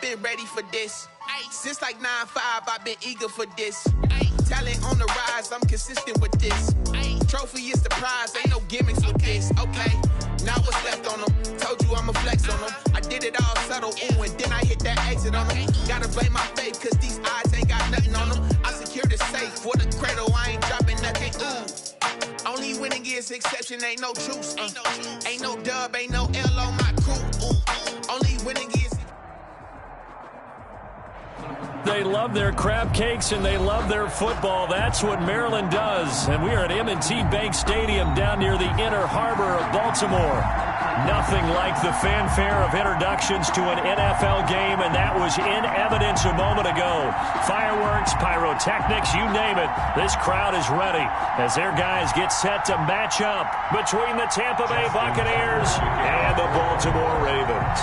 been ready for this. Since like 9-5, I've been eager for this. Talent on the rise, I'm consistent with this. Trophy is the prize, ain't no gimmicks with this. Okay, now what's left on them? Told you I'ma flex on them. I did it all subtle, ooh, and then I hit that exit on them. Gotta blame my faith, cause these odds ain't got nothing on them. I secured the safe for the cradle, I ain't dropping nothing, ooh. Only winning is exception, ain't no truce. Ain't no dub, ain't no L on my crew. Only winning is. They love their crab cakes and they love their football. That's what Maryland does. And we are at M&T Bank Stadium down near the Inner Harbor of Baltimore. Nothing like the fanfare of introductions to an NFL game, and that was in evidence a moment ago. Fireworks, pyrotechnics, you name it. This crowd is ready as their guys get set to match up between the Tampa Bay Buccaneers and the Baltimore Ravens.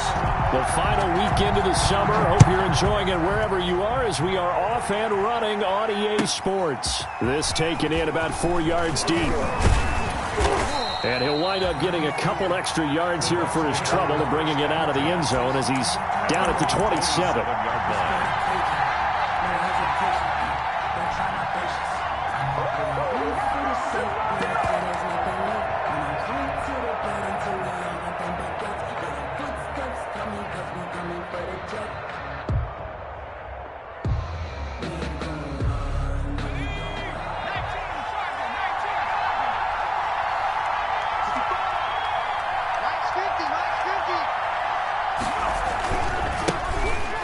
The final weekend of the summer. Hope you're enjoying it wherever you are as we are off and running on EA Sports. This taken in about 4 yards deep. And he'll wind up getting a couple extra yards here for his trouble and bringing it out of the end zone as he's down at the 27.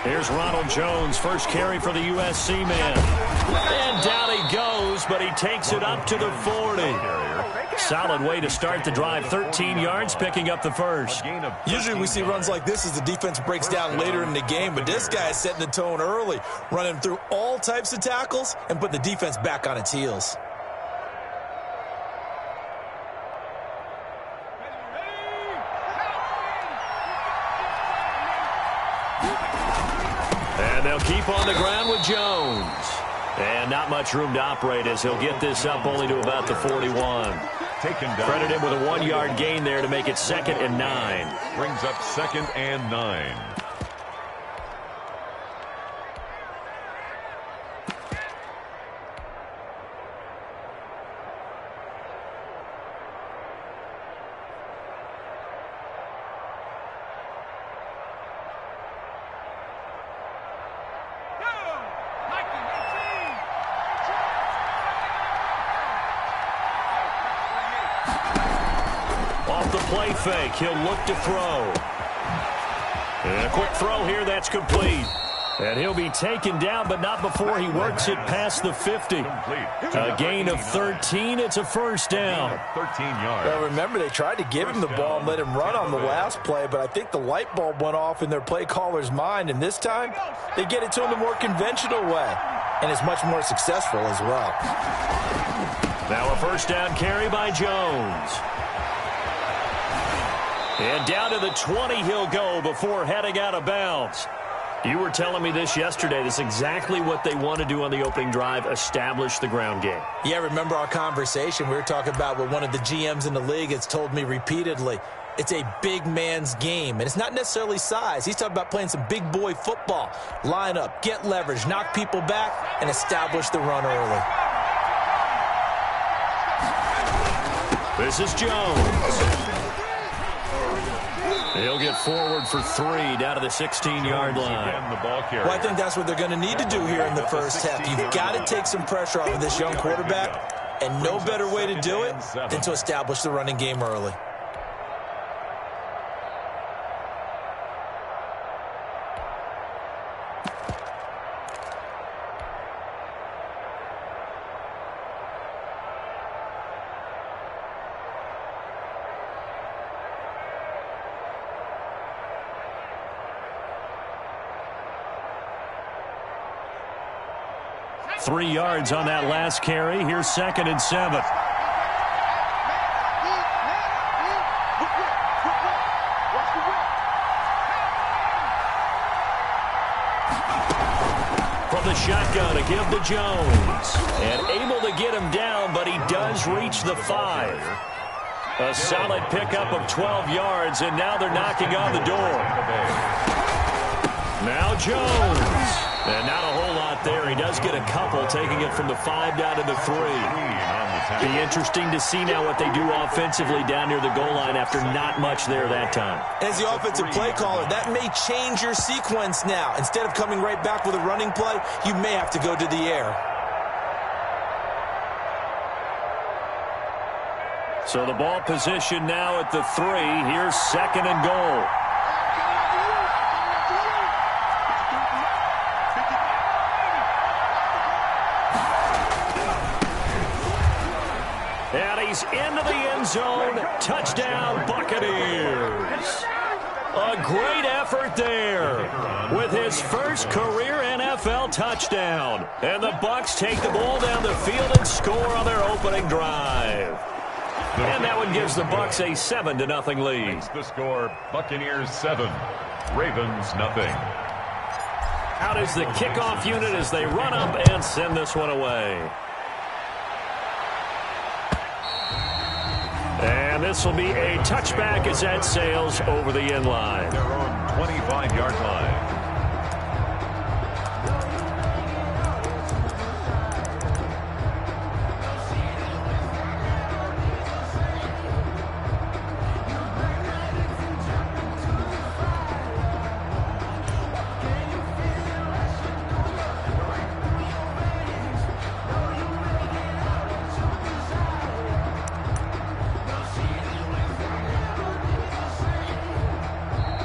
Here's Ronald Jones, first carry for the USC man. And down he goes, but he takes it up to the 40. Solid way to start the drive, 13 yards, picking up the first. Usually we see runs like this as the defense breaks down later in the game, but this guy is setting the tone early, running through all types of tackles and putting the defense back on its heels. And they'll keep on the ground with Jones. And not much room to operate as he'll get this up only to about the 41. Credit him with a 1-yard gain there to make it 2nd and 9. Brings up 2nd and 9. Off the play fake, he'll look to throw. And a quick throw here, that's complete. And he'll be taken down, but not before he works it past the 50. A gain of 13, it's a first down. 13 yards. Well, remember, they tried to give him the ball and let him run on the last play, but I think the light bulb went off in their play caller's mind, and this time they get it to him the more conventional way, and it's much more successful as well. Now a first down carry by Jones. And down to the 20 he'll go before heading out of bounds. You were telling me this yesterday. This is exactly what they want to do on the opening drive, establish the ground game. Yeah, remember our conversation. We were talking about what one of the GMs in the league has told me repeatedly. It's a big man's game, and it's not necessarily size. He's talking about playing some big boy football. Line up, get leverage, knock people back, and establish the run early. This is Jones. He'll get forward for 3 down to the 16-yard line. Well, I think that's what they're going to need to do here in the first half. You've got to take some pressure off of this young quarterback, and no better way to do it than to establish the running game early. Three yards on that last carry. Here's 2nd and 7. From the shotgun to give to Jones. And able to get him down, but he does reach the 5. A solid pickup of 12 yards, and now they're knocking on the door. Now Jones. And not a whole lot there. He does get a couple, taking it from the 5 down to the 3. Be interesting to see now what they do offensively down near the goal line after not much there that time. As the offensive play caller, that may change your sequence now. Instead of coming right back with a running play, you may have to go to the air. So the ball position now at the 3. Here's 2nd and goal. And he's into the end zone. Touchdown, Buccaneers. A great effort there with his first career NFL touchdown. And the Bucs take the ball down the field and score on their opening drive. And that one gives the Bucs a 7-0 lead. That's the score, Buccaneers 7, Ravens 0. Out is the kickoff unit as they run up and send this one away. And this will be a touchback as that sails over the end line. Their own 25-yard line.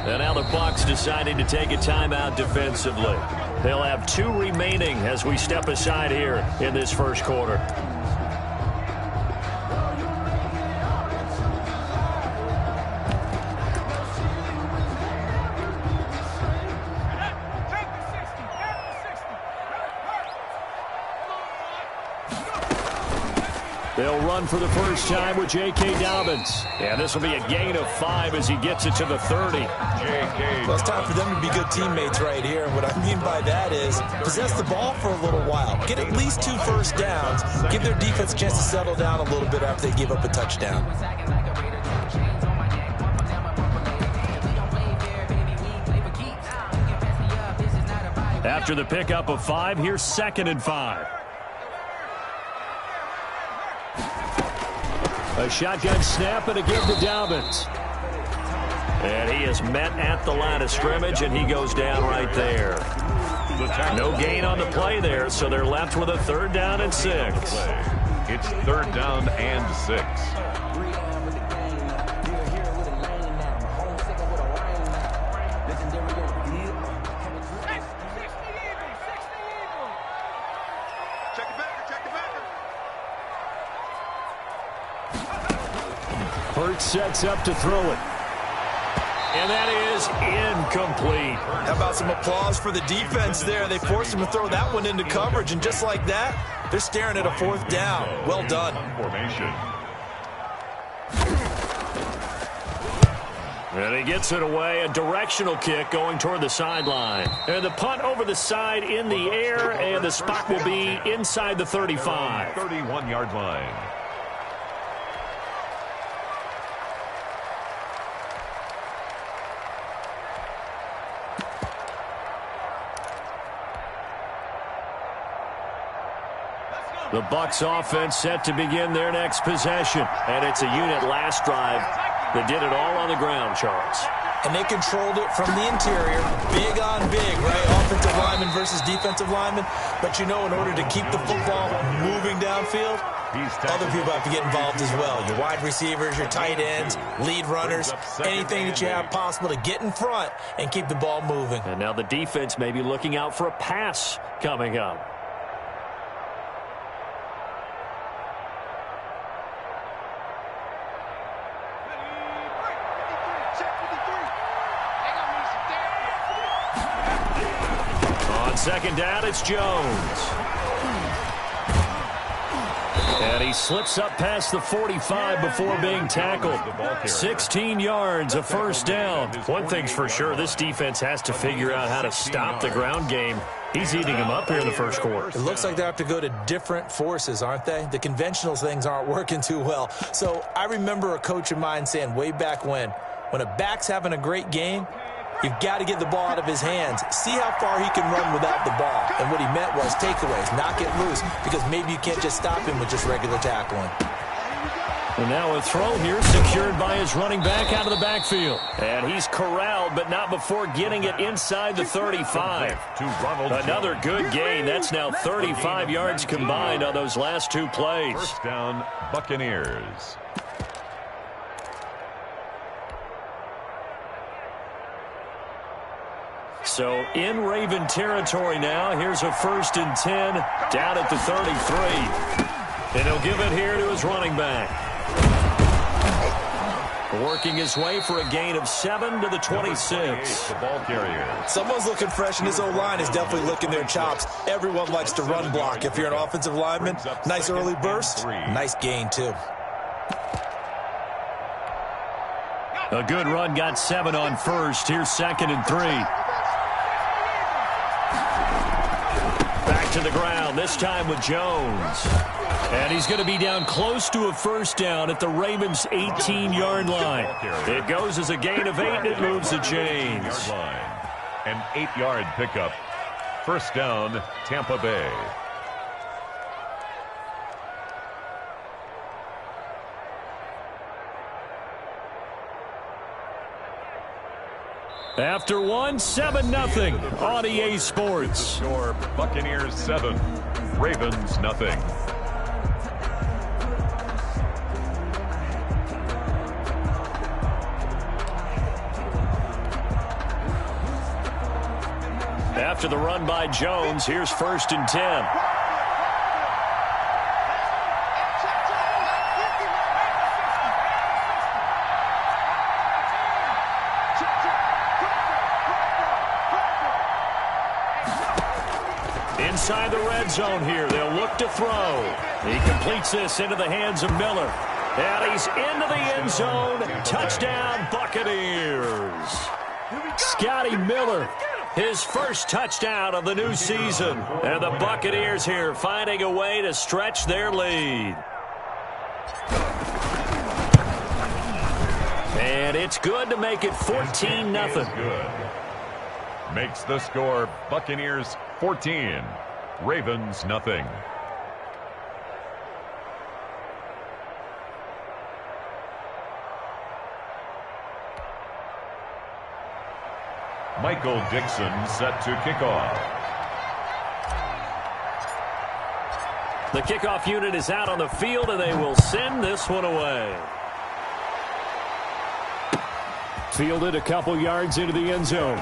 And now the Bucs deciding to take a timeout defensively. They'll have 2 remaining as we step aside here in this first quarter. They'll run for the first time with J.K. Dobbins. And this will be a gain of 5 as he gets it to the 30. J.K. Well, it's time for them to be good teammates right here. And what I mean by that is possess the ball for a little while. Get at least 2 first downs. Give their defense a chance to settle down a little bit after they give up a touchdown. After the pickup of 5, here's 2nd and 5. A shotgun snap and a give to Dobbins. And he is met at the line of scrimmage, and he goes down right there. No gain on the play there, so they're left with a 3rd down and 6. It's 3rd down and 6. Hurts sets up to throw it. And that is incomplete. How about some applause for the defense there? They forced him to throw that one into coverage, and just like that, they're staring at a 4th down. Well done. Formation. And he gets it away, a directional kick going toward the sideline. And the punt over the side in the air, and the spot will be inside the 35. 31-yard line. The Bucs offense set to begin their next possession. And it's a unit last drive that did it all on the ground, Charles. And they controlled it from the interior. Big on big, right? Offensive lineman versus defensive lineman. But you know, in order to keep the football moving downfield, other people have to get involved as well. Your wide receivers, your tight ends, lead runners, anything that you have possible to get in front and keep the ball moving. And now the defense may be looking out for a pass coming up. Second down, it's Jones. And he slips up past the 45 before being tackled. 16 yards, a 1st down. One thing's for sure, this defense has to figure out how to stop the ground game. He's eating them up here in the first quarter. It looks like they have to go to different forces, aren't they? The conventional things aren't working too well. So I remember a coach of mine saying way back when a back's having a great game, You've got to get the ball out of his hands. See how far he can run without the ball. And what he meant was takeaways, not get loose, because maybe you can't just stop him with just regular tackling. And now a throw here secured by his running back out of the backfield. And he's corralled, but not before getting it inside the 35. Another good gain. That's now 35 yards combined on those last two plays. First down, Buccaneers. So in Raven territory now. Here's a 1st and 10 down at the 33. And he'll give it here to his running back. Working his way for a gain of 7 to the 26. The ball carrier. Someone's looking fresh, and his O-line is definitely licking their chops. Everyone likes to run block. If you're an offensive lineman, nice early burst, nice gain too. A good run, got 7 on first. Here's 2nd and 3. Back to the ground, this time with Jones. And he's going to be down close to a first down at the Ravens' 18-yard line. It goes as a gain of 8, and it moves the chains. An 8-yard pickup. First down, Tampa Bay. After one, 7-0 on EA Sports. Score, Buccaneers 7, Ravens nothing. After the run by Jones, here's 1st and 10. Inside the red zone here. They'll look to throw. He completes this into the hands of Miller. And he's into the end zone. Touchdown, Buccaneers. Scotty Miller, his first touchdown of the new season. And the Buccaneers here finding a way to stretch their lead. And it's good to make it 14-0. Good. Makes the score Buccaneers 14, Ravens nothing. Michael Dixon set to kick off. The kickoff unit is out on the field, and they will send this one away. Fielded a couple yards into the end zone.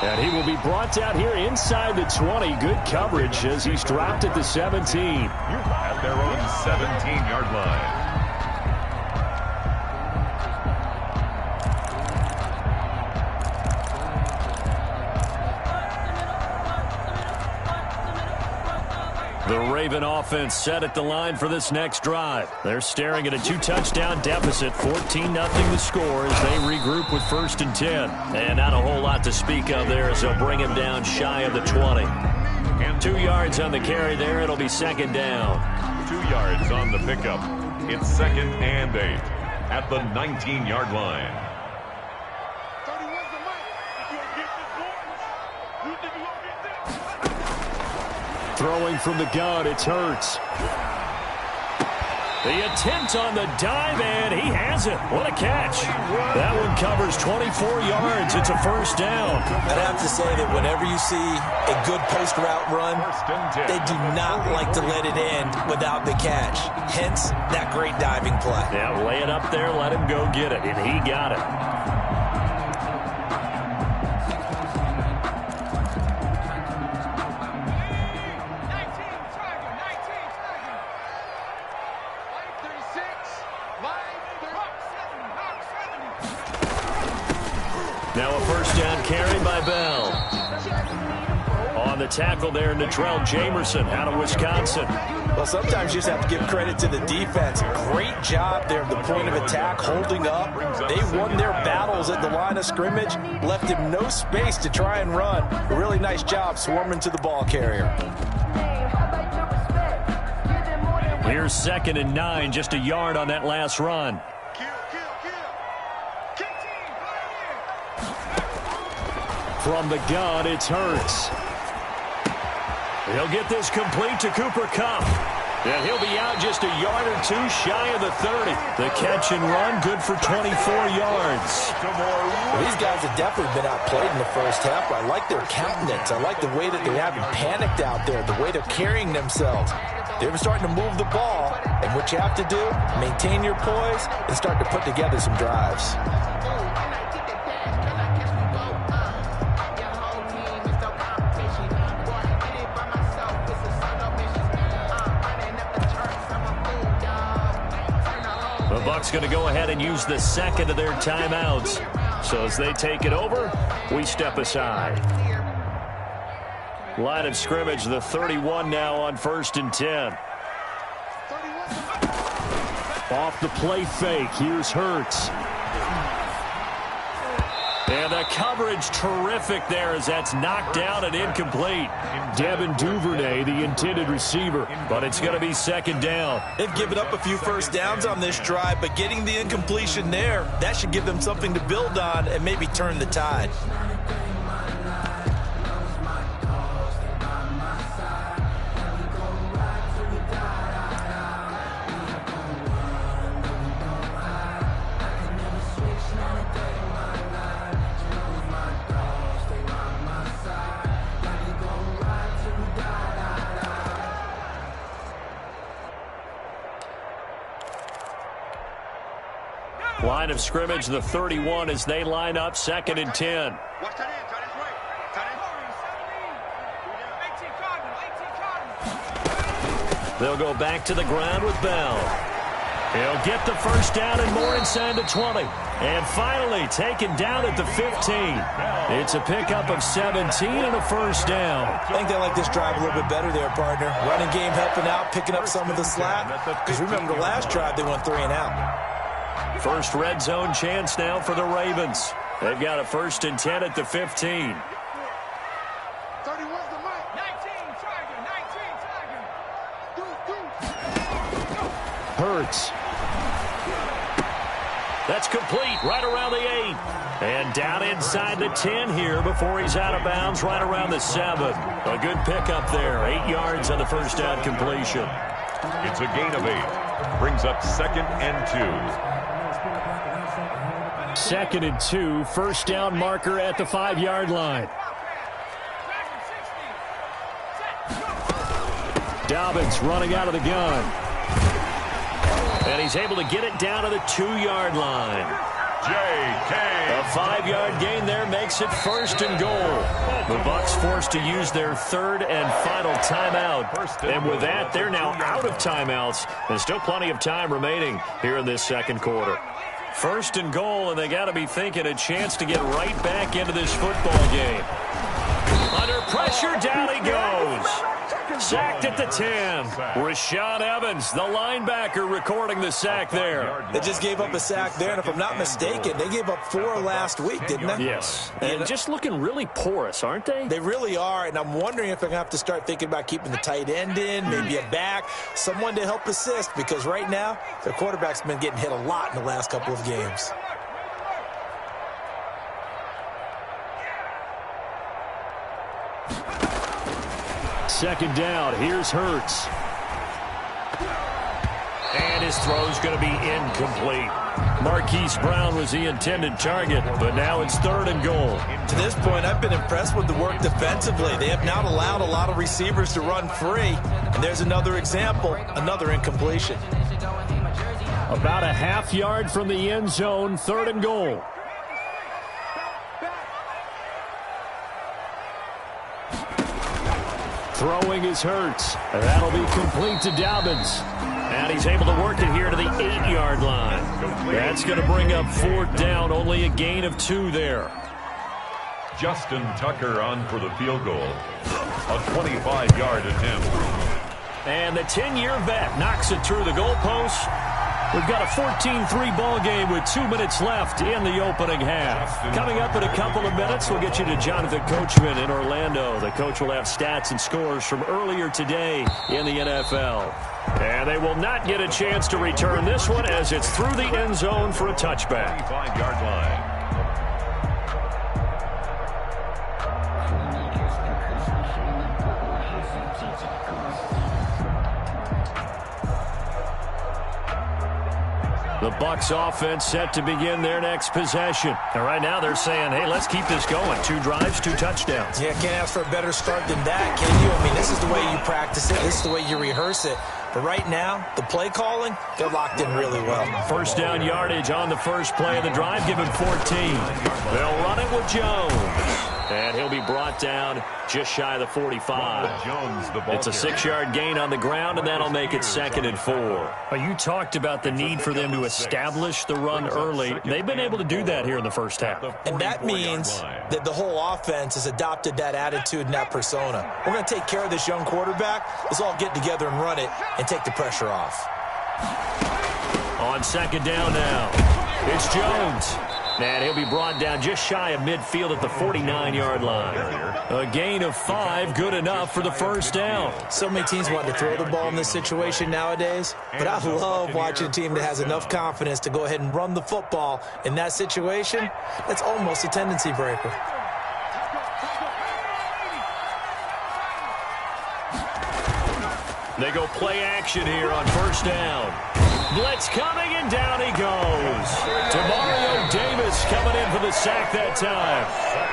And he will be brought out here inside the 20. Good coverage as he's dropped at the 17. At their own 17-yard line. The Raven offense set at the line for this next drive. They're staring at a 2-touchdown deficit, 14-0 the score as they regroup with 1st and 10. And not a whole lot to speak of there as they'll bring him down shy of the 20. And 2 yards on the carry there. It'll be 2nd down. 2 yards on the pickup. It's 2nd and 8 at the 19-yard line. Throwing from the gun, it's Hurts. The attempt on the dive, and he has it. What a catch. That one covers 24 yards. It's a 1st down. I'd have to say that whenever you see a good post route run, they do not like to let it end without the catch. Hence, that great diving play. Yeah, lay it up there, let him go get it, and he got it. Now a 1st down carry by Bell. On the tackle there, Natrell Jamerson out of Wisconsin. Well, sometimes you just have to give credit to the defense. Great job there at the point of attack, holding up. They won their battles at the line of scrimmage, left him no space to try and run. A really nice job swarming to the ball carrier. Here's 2nd and 9, just a yard on that last run. From the gun, it's Hurts. He'll get this complete to Cooper Kupp. And he'll be out just a yard or two shy of the 30. The catch and run, good for 24 yards. Well, these guys have definitely been outplayed in the first half. I like their countenance. I like the way that they haven't panicked out there, the way they're carrying themselves. They're starting to move the ball, and what you have to do, maintain your poise and start to put together some drives. The Bucs going to go ahead and use the second of their timeouts. So as they take it over, we step aside. Line of scrimmage, the 31 now on 1st and 10. Off the play fake, here's Hurts. And the coverage terrific there as that's knocked down and incomplete. Devin Duvernay, the intended receiver, but it's going to be 2nd down. They've given up a few first downs on this drive, but getting the incompletion there, that should give them something to build on and maybe turn the tide. Line of scrimmage, the 31 as they line up 2nd and 10. They'll go back to the ground with Bell. He'll get the first down and more inside the 20. And finally taken down at the 15. It's a pickup of 17 and a first down. I think they like this drive a little bit better there, partner. Running game helping out, picking up some of the slack. Because remember the last drive, they went 3 and out. First red zone chance now for the Ravens. They've got a 1st and 10 at the 15. Hurts. That's complete right around the 8. And down inside the 10 here before he's out of bounds right around the 7. A good pickup there. 8 yards on the first down completion. It's a gain of 8. Brings up 2nd and 2. 2nd and 2, first down marker at the 5-yard line. Dobbins running out of the gun. And he's able to get it down to the 2-yard line. J.K. A 5-yard gain there makes it 1st and goal. The Bucs forced to use their 3rd and final timeout. And with that, they're now out of timeouts. There's still plenty of time remaining here in this 2nd quarter. 1st and goal, and they got to be thinking a chance to get right back into this football game. Under pressure, down he goes. Sacked at the 10. Rashaan Evans, the linebacker, recording the sack there. They just gave up a sack there, and if I'm not mistaken, they gave up 4 last week, didn't they? Yes. And just looking really porous, aren't they? They really are, and I'm wondering if they're going to have to start thinking about keeping the tight end in, maybe a back, someone to help assist, because right now, their quarterback's been getting hit a lot in the last couple of games. Second down, here's Hurts. And his throw's going to be incomplete. Marquise Brown was the intended target, but now it's 3rd and goal. To this point, I've been impressed with the work defensively. They have not allowed a lot of receivers to run free. And there's another example, another incompletion. About a half yard from the end zone, 3rd and goal. Throwing is Hurts. That'll be complete to Dobbins. And he's able to work it here to the 8-yard line. That's going to bring up 4th down, only a gain of 2 there. Justin Tucker on for the field goal. A 25-yard attempt. And the 10-year vet knocks it through the goalpost. We've got a 14-3 ball game with 2 minutes left in the opening half. Coming up in a couple of minutes, we'll get you to Jonathan Coachman in Orlando. The coach will have stats and scores from earlier today in the NFL. And they will not get a chance to return this one as it's through the end zone for a touchback. 25-yard line. The Bucs offense set to begin their next possession. And right now they're saying, hey, let's keep this going. 2 drives, 2 touchdowns. Yeah, can't ask for a better start than that, can you? I mean, this is the way you practice it. This is the way you rehearse it. But right now, the play calling, they're locked in really well. First down yardage on the first play of the drive. Give him 14. They'll run it with Jones. And he'll be brought down just shy of the 45. It's a 6-yard gain on the ground, and that'll make it 2nd and 4. Well, you talked about the need for them to establish the run early. They've been able to do that here in the first half. And that means that the whole offense has adopted that attitude and that persona. We're going to take care of this young quarterback. Let's all get together and run it and take the pressure off. On 2nd down now, it's Jones. And he'll be brought down just shy of midfield at the 49-yard line. A gain of 5, good enough for the first down. So many teams want to throw the ball in this situation nowadays, but I love watching a team that has enough confidence to go ahead and run the football in that situation. That's almost a tendency breaker. They go play action here on first down. Blitz coming, and down he goes. Demario Davis coming in for the sack that time.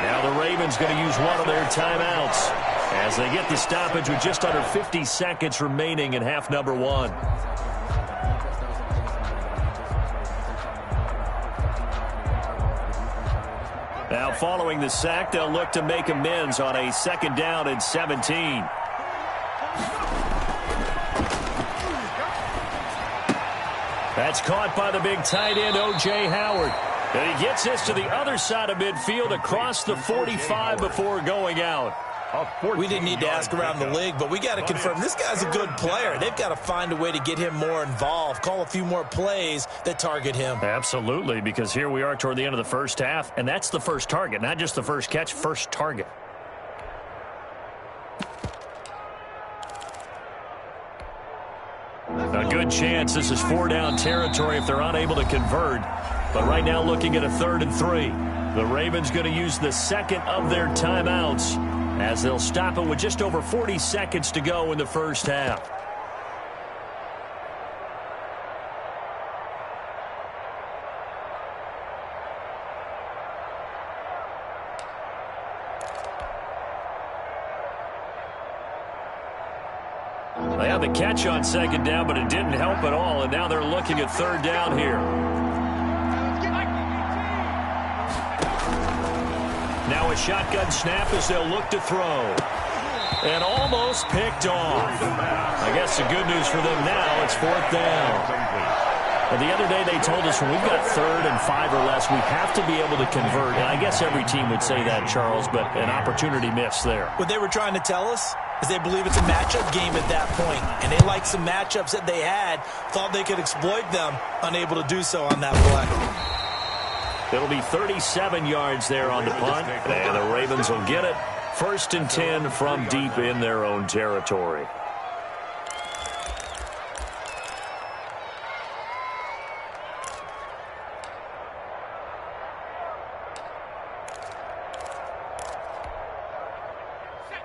Now the Ravens going to use one of their timeouts as they get the stoppage with just under 50 seconds remaining in half number 1. Now following the sack, they'll look to make amends on a 2nd down and 17. That's caught by the big tight end, O.J. Howard. And he gets this to the other side of midfield across the 45 before going out. We didn't need to ask around the league, but we got to confirm this guy's a good player. They've got to find a way to get him more involved, call a few more plays that target him. Absolutely, because here we are toward the end of the first half, and that's the first target, not just the first catch, first target. A good chance this is 4-down territory if they're unable to convert. But right now looking at a 3rd and 3. The Ravens going to use the 2nd of their timeouts as they'll stop it with just over 40 seconds to go in the first half. They had the catch on 2nd down, but it didn't help at all, and now they're looking at 3rd down here. Now a shotgun snap as they'll look to throw. And almost picked off. I guess the good news for them now, it's 4th down. Well, the other day they told us when we've got 3rd and 5 or less, we have to be able to convert. And I guess every team would say that, Charles, but an opportunity missed there. What they were trying to tell us is they believe it's a matchup game at that point. And they liked some matchups that they had, thought they could exploit them, unable to do so on that play. It'll be 37 yards there on the punt, and the Ravens will get it. 1st and 10 from deep in their own territory.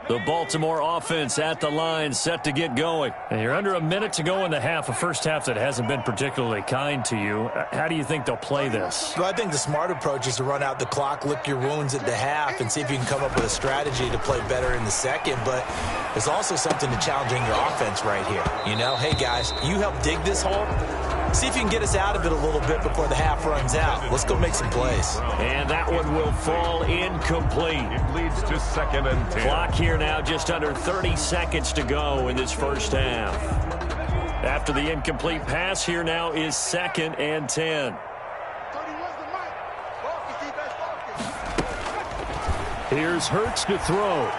The Baltimore offense at the line, set to get going. And you're under a minute to go in the half, a first half that hasn't been particularly kind to you. How do you think they'll play this? Well, I think the smart approach is to run out the clock, lick your wounds at the half, and see if you can come up with a strategy to play better in the second. But there's also something to challenging your offense right here. You know, hey, guys, you help dig this hole. See if you can get us out of it a little bit before the half runs out. Let's go make some plays. And that one will fall incomplete. It leads to 2nd and 10. Clock here now, just under 30 seconds to go in this first half. After the incomplete pass, here now is 2nd and 10. Here's Hurts to throw.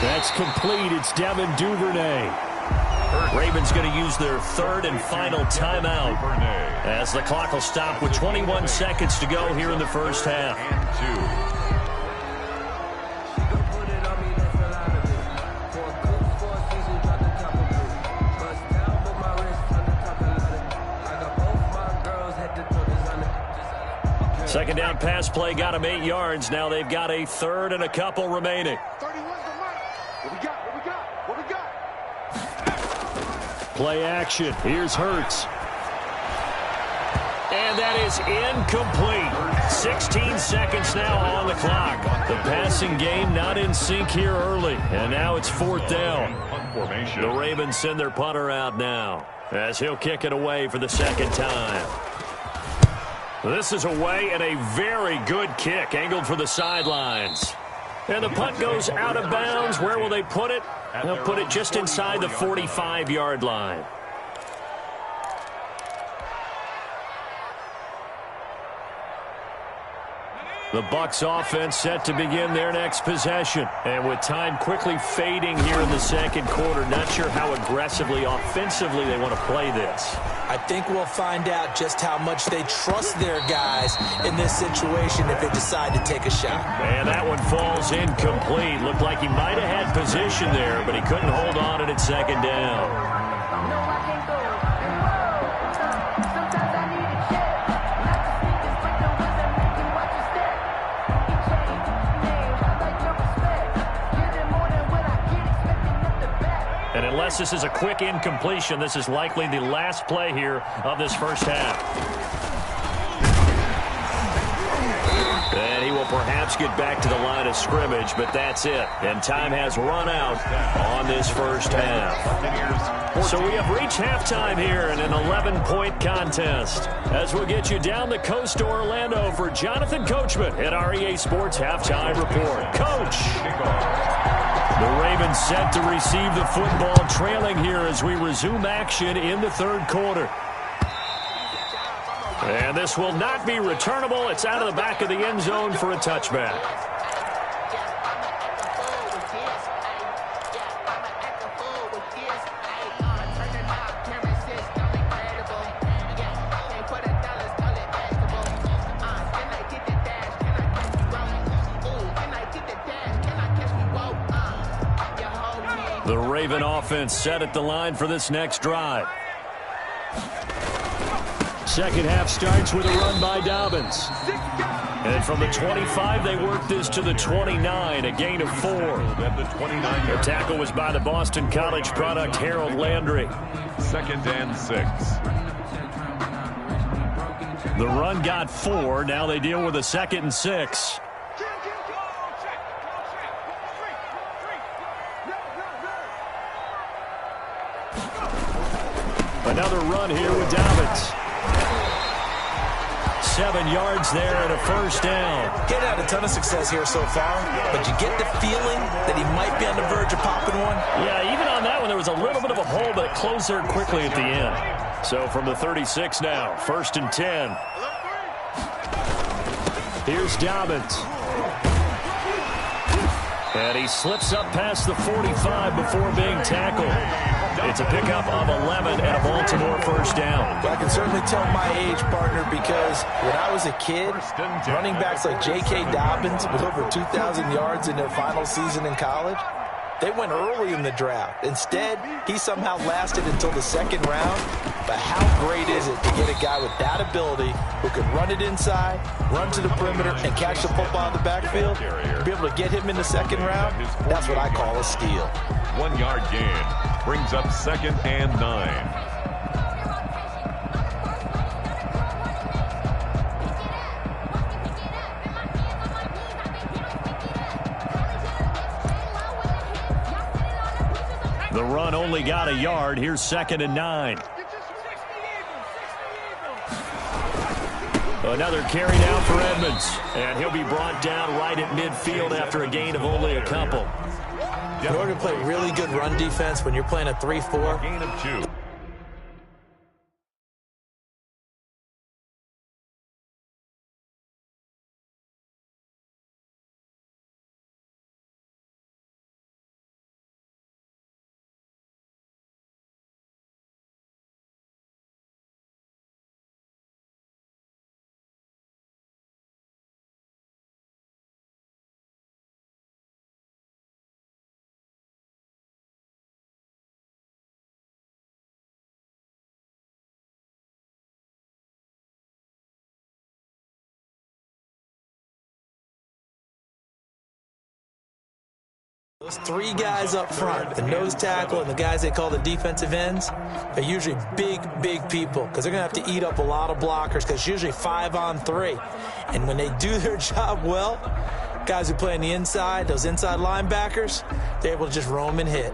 That's complete. It's Devin Duvernay. Ravens going to use their 3rd and final timeout as the clock will stop with 21 seconds to go here in the first half. Second down pass play got them 8 yards. Now they've got a 3rd and a couple remaining. Play action. Here's Hurts. And that is incomplete. 16 seconds now on the clock. The passing game not in sync here early. And now it's 4th down. The Ravens send their punter out now as he'll kick it away for the second time. This is away and a very good kick angled for the sidelines. And the punt goes out of bounds. Where will they put it? They'll put it just inside the 45-yard line. The Bucs offense set to begin their next possession. And with time quickly fading here in the second quarter, not sure how aggressively, offensively they want to play this. I think we'll find out just how much they trust their guys in this situation if they decide to take a shot. And that one falls incomplete. Looked like he might have had position there, but he couldn't hold on at second down. And unless this is a quick incompletion, this is likely the last play here of this first half. And he will perhaps get back to the line of scrimmage, but that's it. And time has run out on this first half. So we have reached halftime here in an 11-point contest. As we'll get you down the coast to Orlando for Jonathan Coachman at our EA Sports Halftime Report. Coach! The Ravens set to receive the football, trailing here as we resume action in the third quarter. And this will not be returnable. It's out of the back of the end zone for a touchback. The Raven offense set at the line for this next drive. Second half starts with a run by Dobbins. And from the 25, they work this to the 29, a gain of 4. The tackle was by the Boston College product, Harold Landry. 2nd and 6. The run got 4. Now they deal with a 2nd and 6. Another run here with Dobbins. 7 yards there and a first down. He's had a ton of success here so far, but you get the feeling that he might be on the verge of popping one. Yeah, even on that one, there was a little bit of a hole, but it closed there quickly at the end. So from the 36 now, 1st and 10. Here's Dobbins. And he slips up past the 45 before being tackled. It's a pickup of 11 and a Baltimore first down. Well, I can certainly tell my age, partner, because when I was a kid, running backs like J.K. Dobbins with over 2,000 yards in their final season in college, they went early in the draft. Instead, he somehow lasted until the 2nd round. But how great is it to get a guy with that ability who can run it inside, run to the perimeter, and catch the football in the backfield? To be able to get him in the 2nd round, that's what I call a steal. 1 yard gain brings up 2nd and 9. The run only got a yard. Here's 2nd and 9. Another carry now for Edmonds. And he'll be brought down right at midfield after a gain of only a couple. In order to play really good run defense when you're playing a 3-4, Gain of 2. Those three guys up front, the nose tackle and the guys they call the defensive ends, are usually big people because they're going to have to eat up a lot of blockers because it's usually 5-on-3. And when they do their job well, guys who play on the inside, those inside linebackers, they're able to just roam and hit.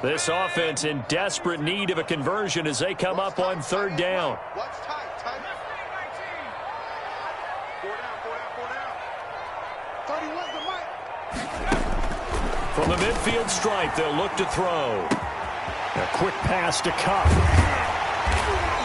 This offense in desperate need of a conversion as they come up on third down. From the midfield stripe, they'll look to throw. A quick pass to Cup.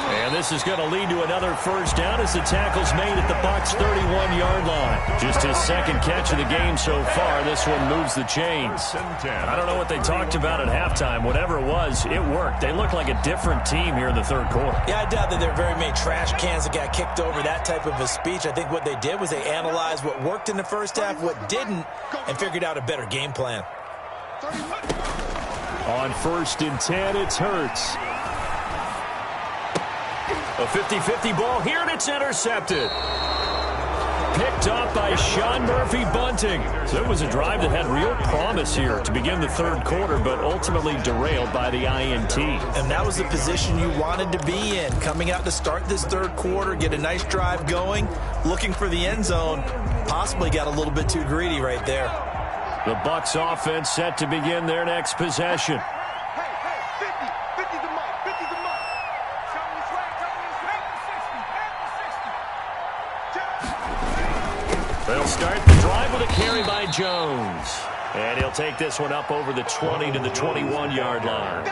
And this is going to lead to another first down as the tackle's made at the Bucs' 31-yard line. Just his second catch of the game so far. This one moves the chains. I don't know what they talked about at halftime. Whatever it was, it worked. They look like a different team here in the third quarter. Yeah, I doubt that there are very many trash cans that got kicked over, that type of a speech. I think what they did was they analyzed what worked in the first half, what didn't, and figured out a better game plan. On 1st and 10, it's Hurts. A 50-50 ball here, and it's intercepted. Picked up by Sean Murphy-Bunting. So it was a drive that had real promise here to begin the third quarter, but ultimately derailed by the INT. And that was the position you wanted to be in, coming out to start this third quarter, get a nice drive going, looking for the end zone. Possibly got a little bit too greedy right there. The Bucs offense set to begin their next possession. They'll start the drive with a carry by Jones. And he'll take this one up over the 20 to the 21-yard line.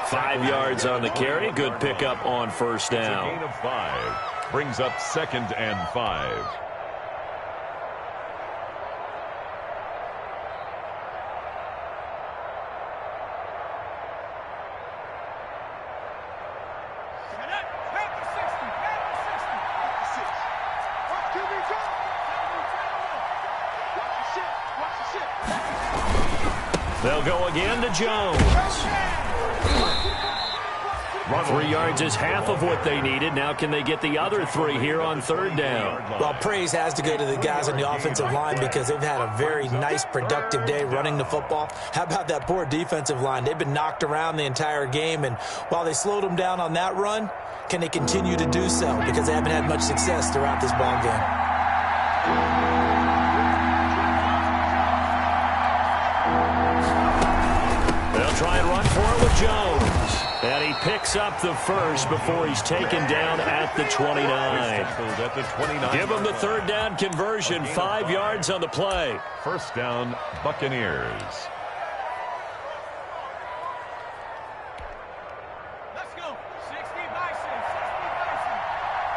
5 yards on the carry. Good pickup on first down. Gain of 5 brings up 2nd and 5. They'll go again to Jones. 3 yards is half of what they needed. Now can they get the other 3 here on third down? Well, praise has to go to the guys on the offensive line because they've had a very nice, productive day running the football. How about that poor defensive line? They've been knocked around the entire game, and while they slowed them down on that run, can they continue to do so? Because they haven't had much success throughout this ball game. Try and run for it with Jones. And he picks up the first before he's taken down at the 29. Give him the third down conversion. 5 yards on the play. First down, Buccaneers. Let's go. 60 Bison.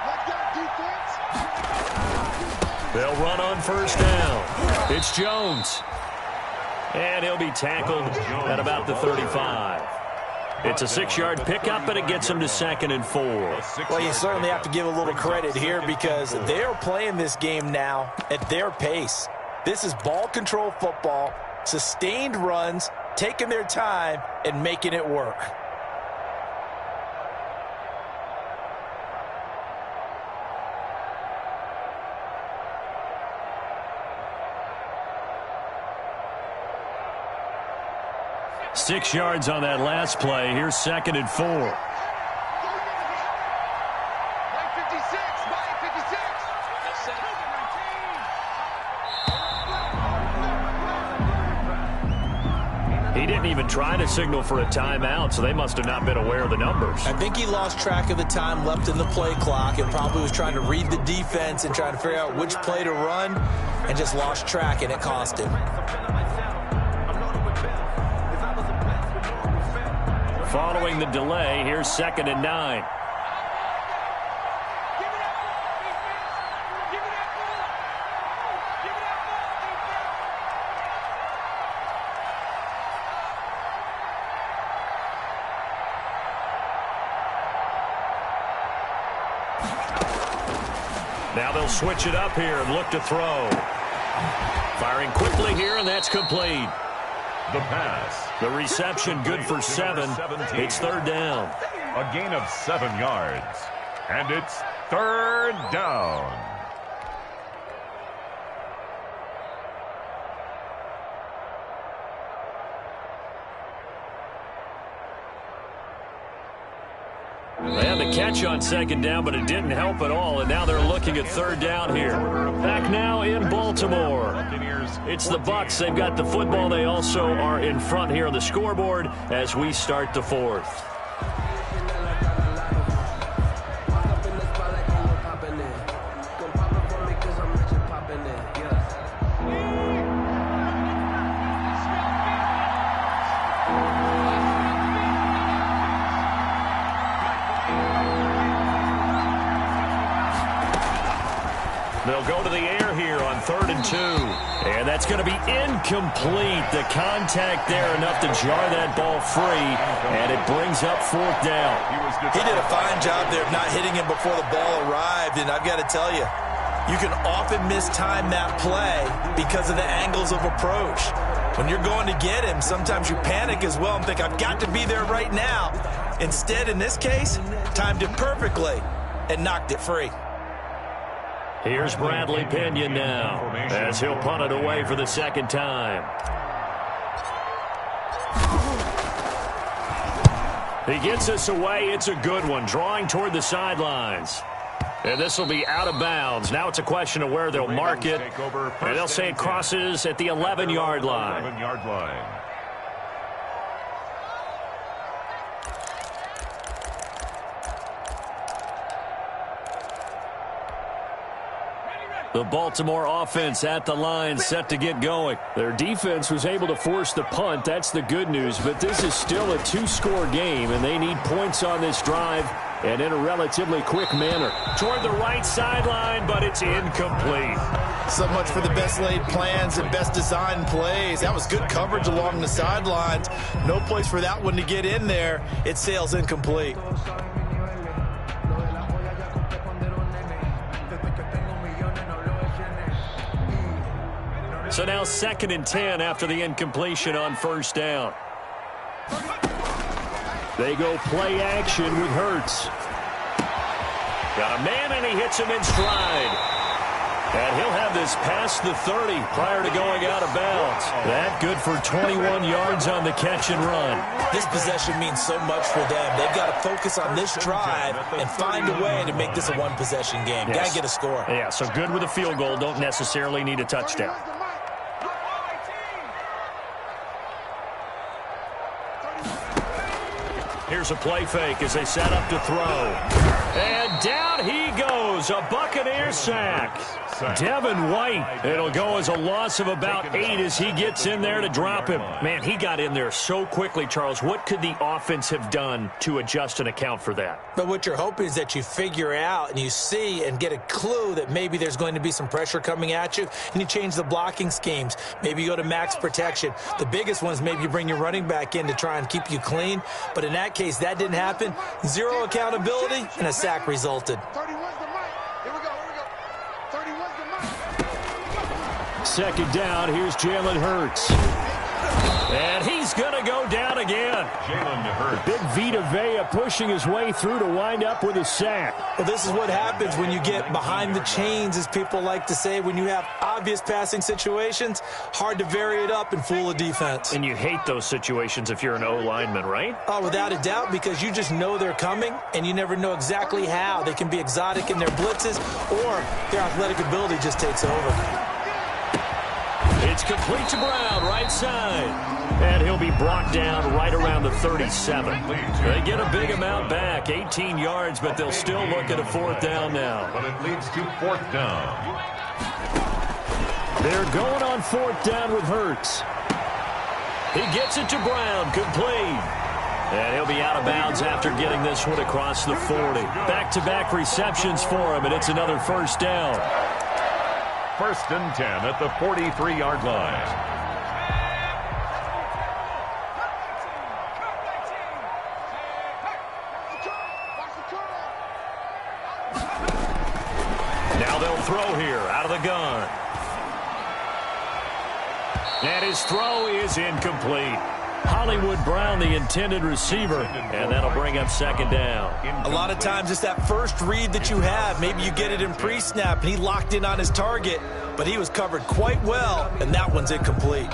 60 Bison. They'll run on first down. It's Jones. And he'll be tackled at about the 35. It's a 6-yard pickup, and it gets him to 2nd and 4. Well, you certainly have to give a little credit here because they're playing this game now at their pace. This is ball control football, sustained runs, taking their time, and making it work. Six yards on that last play. Here's 2nd and 4. He didn't even try to signal for a timeout, so they must have not been aware of the numbers. I think he lost track of the time left in the play clock and probably was trying to read the defense and trying to figure out which play to run and just lost track, and it cost him. Following the delay, here's 2nd and 9. Now they'll switch it up here and look to throw. Firing quickly here, and that's complete. The pass. The reception good for 7. It's third down. A gain of 7 yards. And it's 3rd down. They had the catch on 2nd down, but it didn't help at all, and now they're looking at 3rd down here. Back now in Baltimore. It's the Bucs. They've got the football. They also are in front here on the scoreboard as we start the 4th. They'll go to the air here on 3rd and 2. And that's going to be incomplete. The contact there enough to jar that ball free. And it brings up 4th down. He did a fine job there of not hitting him before the ball arrived. And I've got to tell you, you can often mistime that play because of the angles of approach. When you're going to get him, sometimes you panic as well and think, I've got to be there right now. Instead, in this case, timed it perfectly and knocked it free. Here's Bradley Pinion now as he'll punt it away for the 2nd time. He gets us away. It's a good one, drawing toward the sidelines. And this will be out of bounds. Now it's a question of where they'll mark it. And they'll say it crosses at the 11-yard line. 11-yard line. The Baltimore offense at the line, set to get going. Their defense was able to force the punt. That's the good news. But this is still a 2-score game, and they need points on this drive and in a relatively quick manner. Toward the right sideline, but it's incomplete. So much for the best laid plans and best designed plays. That was good coverage along the sidelines. No place for that one to get in there. It sails incomplete. So now 2nd and 10 after the incompletion on 1st down. They go play action with Hurts. Got a man, and he hits him in stride. And he'll have this past the 30 prior to going out of bounds. That good for 21 yards on the catch and run. This possession means so much for them. They've got to focus on this drive and find a way to make this a one-possession game. Yes. Got to get a score. Yeah, so good with a field goal. Don't necessarily need a touchdown. Here's a play fake as they set up to throw. And down he goes. A Buccaneer sack. Devin White. It'll go as a loss of about 8 as he gets in there to drop him. Man, he got in there so quickly, Charles. What could the offense have done to adjust and account for that? But what you're hoping is that you figure out and you see and get a clue that maybe there's going to be some pressure coming at you, and you change the blocking schemes. Maybe you go to max protection. The biggest one is maybe you bring your running back in to try and keep you clean. But in that case, that didn't happen. Zero accountability, and a sack resulted. 2nd down, here's Jalen Hurts. And he's going to go down again. Jalen Hurts. Big Vita Vea pushing his way through to wind up with a sack. Well, this is what happens when you get behind the chains, as people like to say. When you have obvious passing situations, hard to vary it up and fool a defense. And you hate those situations if you're an O-lineman, right? Oh, without a doubt, because you just know they're coming, and you never know exactly how. They can be exotic in their blitzes, or their athletic ability just takes over. It's complete to Brown, right side. And he'll be brought down right around the 37. They get a big amount back, 18 yards, but they'll still look at a 4th down now. But it leads to 4th down. They're going on 4th down with Hurts. He gets it to Brown, complete. And he'll be out of bounds after getting this one across the 40. Back-to-back receptions for him, and it's another 1st down. 1st and 10 at the 43-yard line. Now they'll throw here out of the gun. And his throw is incomplete. Hollywood Brown, the intended receiver, and that'll bring up second down. A lot of times it's that first read that you have. Maybe you get it in pre-snap, and he locked in on his target, but he was covered quite well, and that one's incomplete.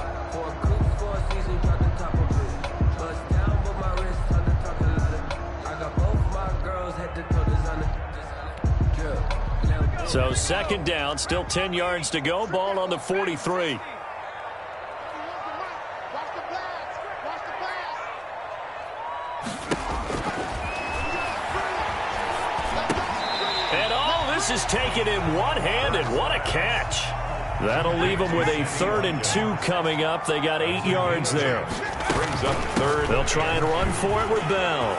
So second down, still 10 yards to go. Ball on the 43. And all this is taken in one-handed. What a catch. That'll leave them with a 3rd and 2 coming up. They got 8 yards there. Brings up third. They'll try and run for it with Bell.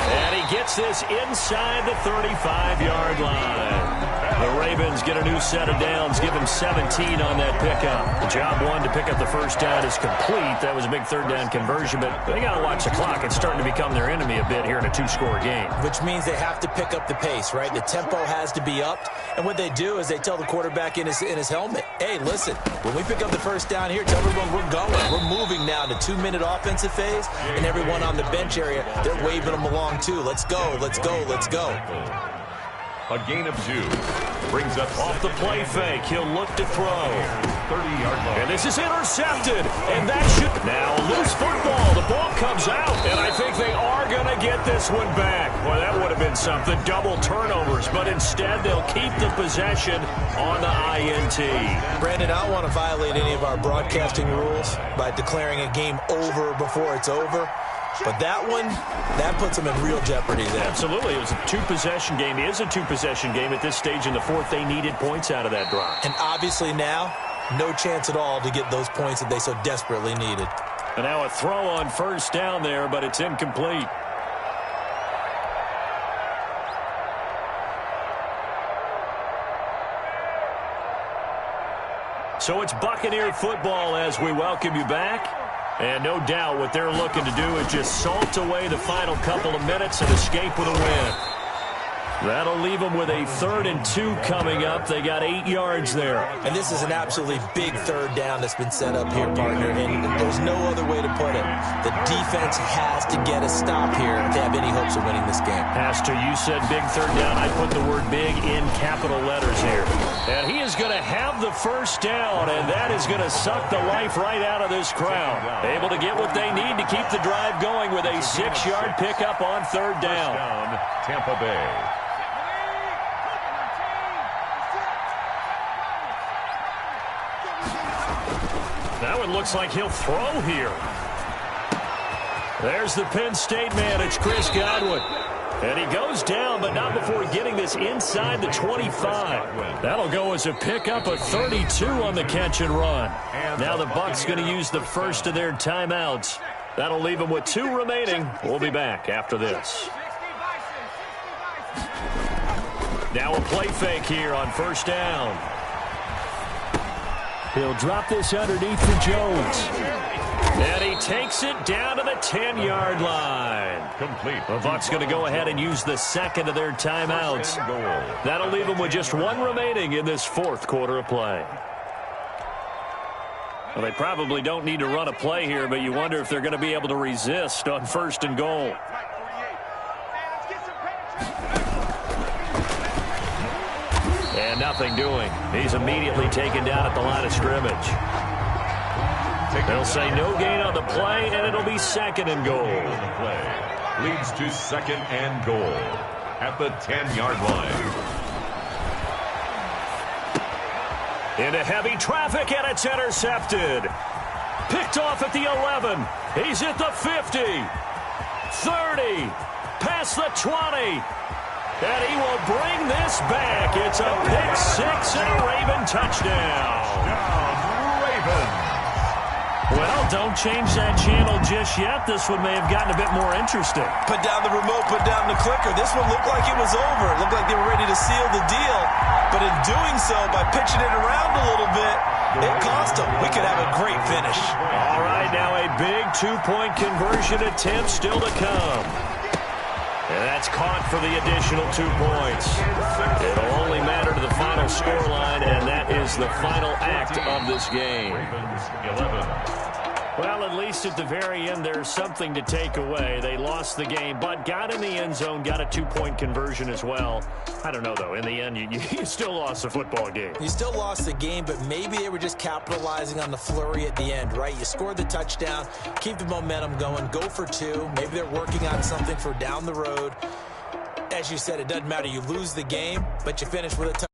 And he gets this inside the 35-yard line. The Ravens get a new set of downs, give him 17 on that pickup. Job 1 to pick up the first down is complete. That was a big third down conversion, but they got to watch the clock. It's starting to become their enemy a bit here in a 2-score game. Which means they have to pick up the pace, right? The tempo has to be upped. And what they do is they tell the quarterback in his helmet, hey, listen, when we pick up the first down here, tell everyone we're going. We're moving now to 2-minute offensive phase, and everyone on the bench area, they're waving them along too. Let's go, let's go, let's go. A gain of 2. Brings up off the play fake. He'll look to throw. 30-yard line. And this is intercepted. And that should... Now loose football. The ball comes out. And I think they are going to get this one back. Boy, that would have been something. Double turnovers. But instead, they'll keep the possession on the INT. Brandon, I don't want to violate any of our broadcasting rules by declaring a game over before it's over. But that one, that puts them in real jeopardy there. Absolutely. It was a 2-possession game. It is a 2-possession game at this stage in the 4th. They needed points out of that drive. And obviously now, no chance at all to get those points that they so desperately needed. And now a throw on first down there, but it's incomplete. So it's Buccaneer football as we welcome you back. And no doubt what they're looking to do is just salt away the final couple of minutes and escape with a win. That'll leave them with a 3rd and 2 coming up. They got 8 yards there. And this is an absolutely big third down that's been set up here, partner. And there's no other way to put it. The defense has to get a stop here if they have any hopes of winning this game. Pastor, you said big third down. I put the word big in capital letters here. And he is going to have the first down, and that is going to suck the life right out of this crowd. Able to get what they need to keep the drive going with a 6-yard pickup on third down. Tampa Bay. Now it looks like he'll throw here. There's the Penn State man. It's Chris Godwin. And he goes down, but not before getting this inside the 25. That'll go as a pickup of 32 on the catch and run. Now the Bucs going to use the first of their timeouts. That'll leave them with 2 remaining. We'll be back after this. Now a play fake here on first down. He'll drop this underneath for Jones. And he takes it down to the 10-yard line. Complete. The Bucs going to go ahead and use the second of their timeouts. That'll leave them with just 1 remaining in this 4th quarter of play. Well, they probably don't need to run a play here, but you wonder if they're going to be able to resist on 1st and goal. And nothing doing. He's immediately taken down at the line of scrimmage. They'll say no gain on the play, and it'll be 2nd and goal. Leads to 2nd and goal at the 10-yard line. Into heavy traffic, and it's intercepted. Picked off at the 11. He's at the 50. 30. Past the 20. And he will bring this back. It's a pick 6 and a Raven touchdown. Ravens. Well, don't change that channel just yet. This one may have gotten a bit more interesting. Put down the remote, put down the clicker. This one looked like it was over. It looked like they were ready to seal the deal. But in doing so, by pitching it around a little bit, it cost them. We could have a great finish. All right, now a big 2-point conversion attempt still to come. And that's caught for the additional 2 points. It'll only matter to the final scoreline, and that is the final act of this game. Well, at least at the very end, there's something to take away. They lost the game, but got in the end zone, got a 2-point conversion as well. I don't know, though. In the end, you still lost the football game. You still lost the game, but maybe they were just capitalizing on the flurry at the end, right? You scored the touchdown, keep the momentum going, go for 2. Maybe they're working on something for down the road. As you said, it doesn't matter. You lose the game, but you finish with a touchdown.